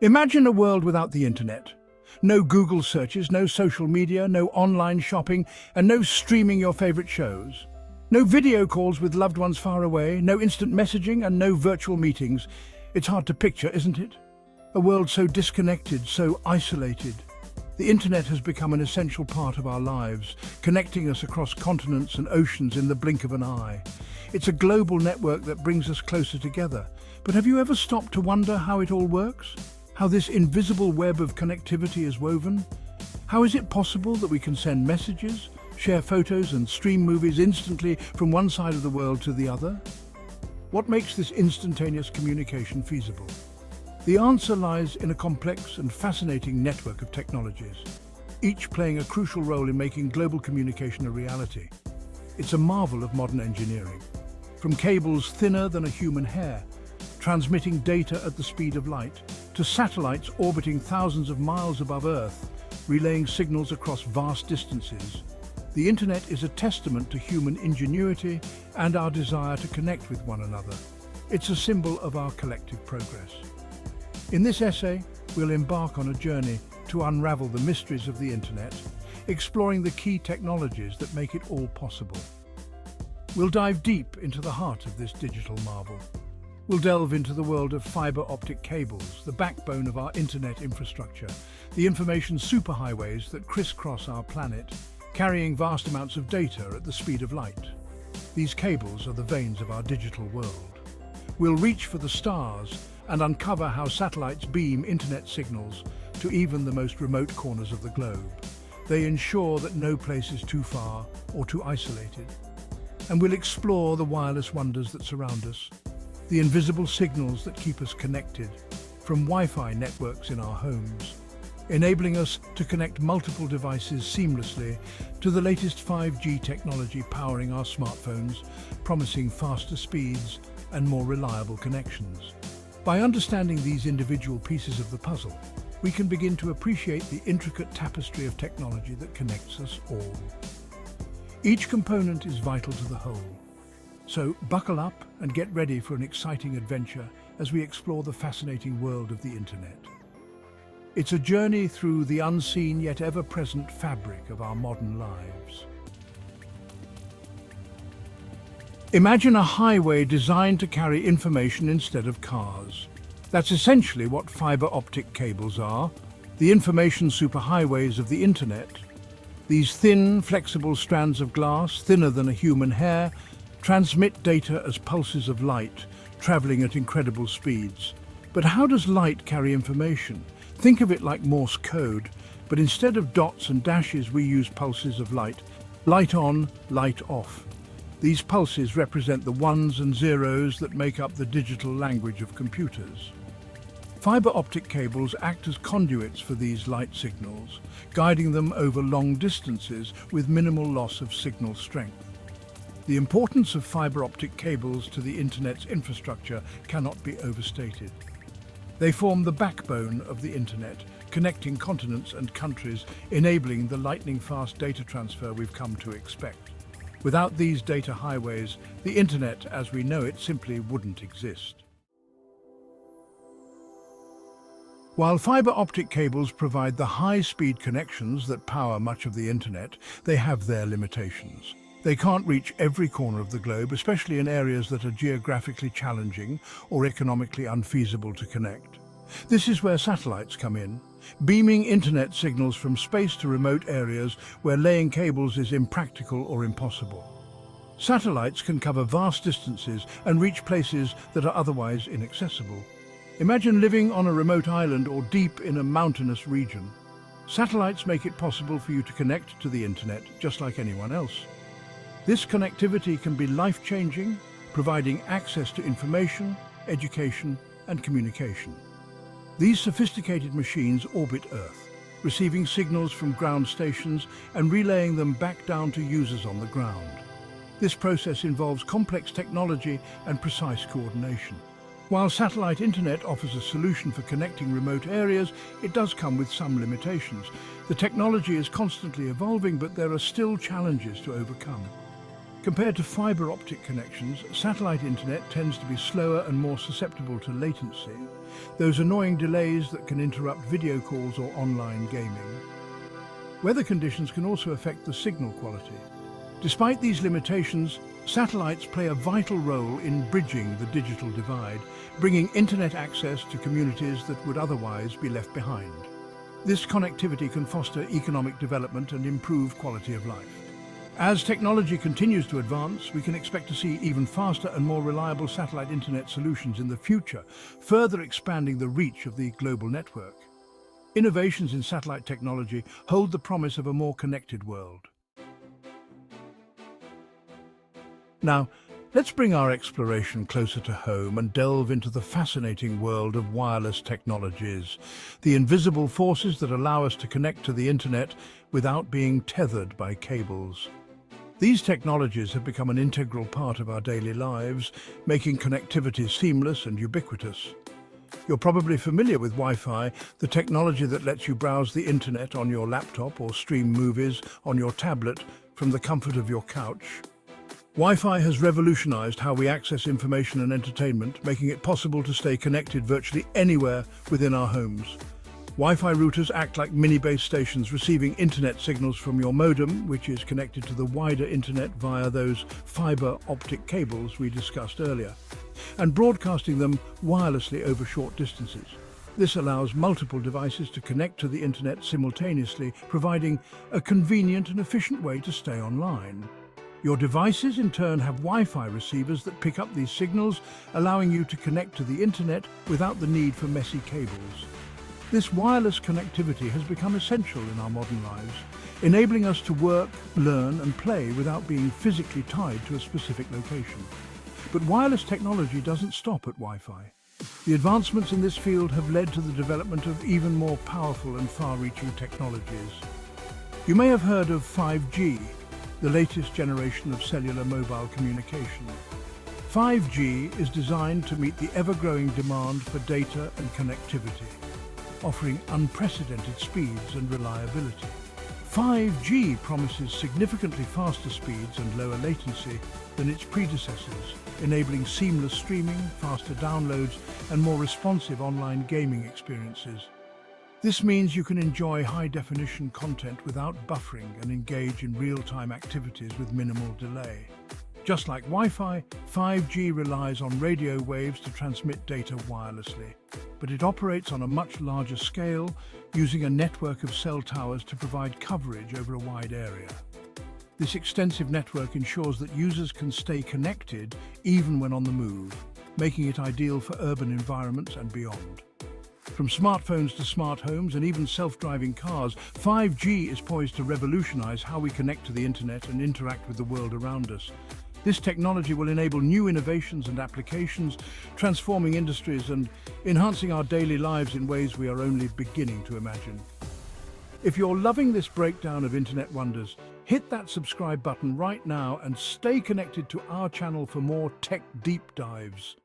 Imagine a world without the internet. No Google searches, no social media, no online shopping, and no streaming your favorite shows. No video calls with loved ones far away, no instant messaging, and no virtual meetings. It's hard to picture, isn't it? A world so disconnected, so isolated. The internet has become an essential part of our lives, connecting us across continents and oceans in the blink of an eye. It's a global network that brings us closer together. But have you ever stopped to wonder how it all works? How this invisible web of connectivity is woven? How is it possible that we can send messages, share photos and stream movies instantly from one side of the world to the other? What makes this instantaneous communication feasible? The answer lies in a complex and fascinating network of technologies, each playing a crucial role in making global communication a reality. It's a marvel of modern engineering. From cables thinner than a human hair, transmitting data at the speed of light, to satellites orbiting thousands of miles above Earth, relaying signals across vast distances. The internet is a testament to human ingenuity and our desire to connect with one another. It's a symbol of our collective progress. In this essay, we'll embark on a journey to unravel the mysteries of the internet, exploring the key technologies that make it all possible. We'll dive deep into the heart of this digital marvel. We'll delve into the world of fiber optic cables, the backbone of our internet infrastructure, the information superhighways that crisscross our planet, carrying vast amounts of data at the speed of light. These cables are the veins of our digital world. We'll reach for the stars and uncover how satellites beam internet signals to even the most remote corners of the globe. They ensure that no place is too far or too isolated. And we'll explore the wireless wonders that surround us, the invisible signals that keep us connected, from Wi-Fi networks in our homes, enabling us to connect multiple devices seamlessly, to the latest 5G technology powering our smartphones, promising faster speeds and more reliable connections. By understanding these individual pieces of the puzzle, we can begin to appreciate the intricate tapestry of technology that connects us all. Each component is vital to the whole. So buckle up and get ready for an exciting adventure as we explore the fascinating world of the internet. It's a journey through the unseen yet ever-present fabric of our modern lives. Imagine a highway designed to carry information instead of cars. That's essentially what fiber optic cables are, the information superhighways of the internet. These thin, flexible strands of glass, thinner than a human hair, transmit data as pulses of light, traveling at incredible speeds. But how does light carry information? Think of it like Morse code, but instead of dots and dashes, we use pulses of light. Light on, light off. These pulses represent the ones and zeros that make up the digital language of computers. Fiber optic cables act as conduits for these light signals, guiding them over long distances with minimal loss of signal strength. The importance of fiber optic cables to the internet's infrastructure cannot be overstated. They form the backbone of the internet, connecting continents and countries, enabling the lightning-fast data transfer we've come to expect. Without these data highways, the internet as we know it simply wouldn't exist. While fiber optic cables provide the high-speed connections that power much of the internet, they have their limitations. They can't reach every corner of the globe, especially in areas that are geographically challenging or economically unfeasible to connect. This is where satellites come in, beaming internet signals from space to remote areas where laying cables is impractical or impossible. Satellites can cover vast distances and reach places that are otherwise inaccessible. Imagine living on a remote island or deep in a mountainous region. Satellites make it possible for you to connect to the internet just like anyone else. This connectivity can be life-changing, providing access to information, education, and communication. These sophisticated machines orbit Earth, receiving signals from ground stations and relaying them back down to users on the ground. This process involves complex technology and precise coordination. While satellite internet offers a solution for connecting remote areas, it does come with some limitations. The technology is constantly evolving, but there are still challenges to overcome. Compared to fiber optic connections, satellite internet tends to be slower and more susceptible to latency, those annoying delays that can interrupt video calls or online gaming. Weather conditions can also affect the signal quality. Despite these limitations, satellites play a vital role in bridging the digital divide, bringing internet access to communities that would otherwise be left behind. This connectivity can foster economic development and improve quality of life. As technology continues to advance, we can expect to see even faster and more reliable satellite internet solutions in the future, further expanding the reach of the global network. Innovations in satellite technology hold the promise of a more connected world. Now, let's bring our exploration closer to home and delve into the fascinating world of wireless technologies, the invisible forces that allow us to connect to the internet without being tethered by cables. These technologies have become an integral part of our daily lives, making connectivity seamless and ubiquitous. You're probably familiar with Wi-Fi, the technology that lets you browse the internet on your laptop or stream movies on your tablet from the comfort of your couch. Wi-Fi has revolutionized how we access information and entertainment, making it possible to stay connected virtually anywhere within our homes. Wi-Fi routers act like mini base stations, receiving internet signals from your modem, which is connected to the wider internet via those fiber optic cables we discussed earlier, and broadcasting them wirelessly over short distances. This allows multiple devices to connect to the internet simultaneously, providing a convenient and efficient way to stay online. Your devices in turn have Wi-Fi receivers that pick up these signals, allowing you to connect to the internet without the need for messy cables. This wireless connectivity has become essential in our modern lives, enabling us to work, learn and play without being physically tied to a specific location. But wireless technology doesn't stop at Wi-Fi. The advancements in this field have led to the development of even more powerful and far-reaching technologies. You may have heard of 5G, the latest generation of cellular mobile communication. 5G is designed to meet the ever-growing demand for data and connectivity, offering unprecedented speeds and reliability. 5G promises significantly faster speeds and lower latency than its predecessors, enabling seamless streaming, faster downloads, and more responsive online gaming experiences. This means you can enjoy high-definition content without buffering and engage in real-time activities with minimal delay. Just like Wi-Fi, 5G relies on radio waves to transmit data wirelessly, but it operates on a much larger scale, using a network of cell towers to provide coverage over a wide area. This extensive network ensures that users can stay connected even when on the move, making it ideal for urban environments and beyond. From smartphones to smart homes and even self-driving cars, 5G is poised to revolutionize how we connect to the internet and interact with the world around us. This technology will enable new innovations and applications, transforming industries and enhancing our daily lives in ways we are only beginning to imagine. If you're loving this breakdown of internet wonders, hit that subscribe button right now and stay connected to our channel for more tech deep dives.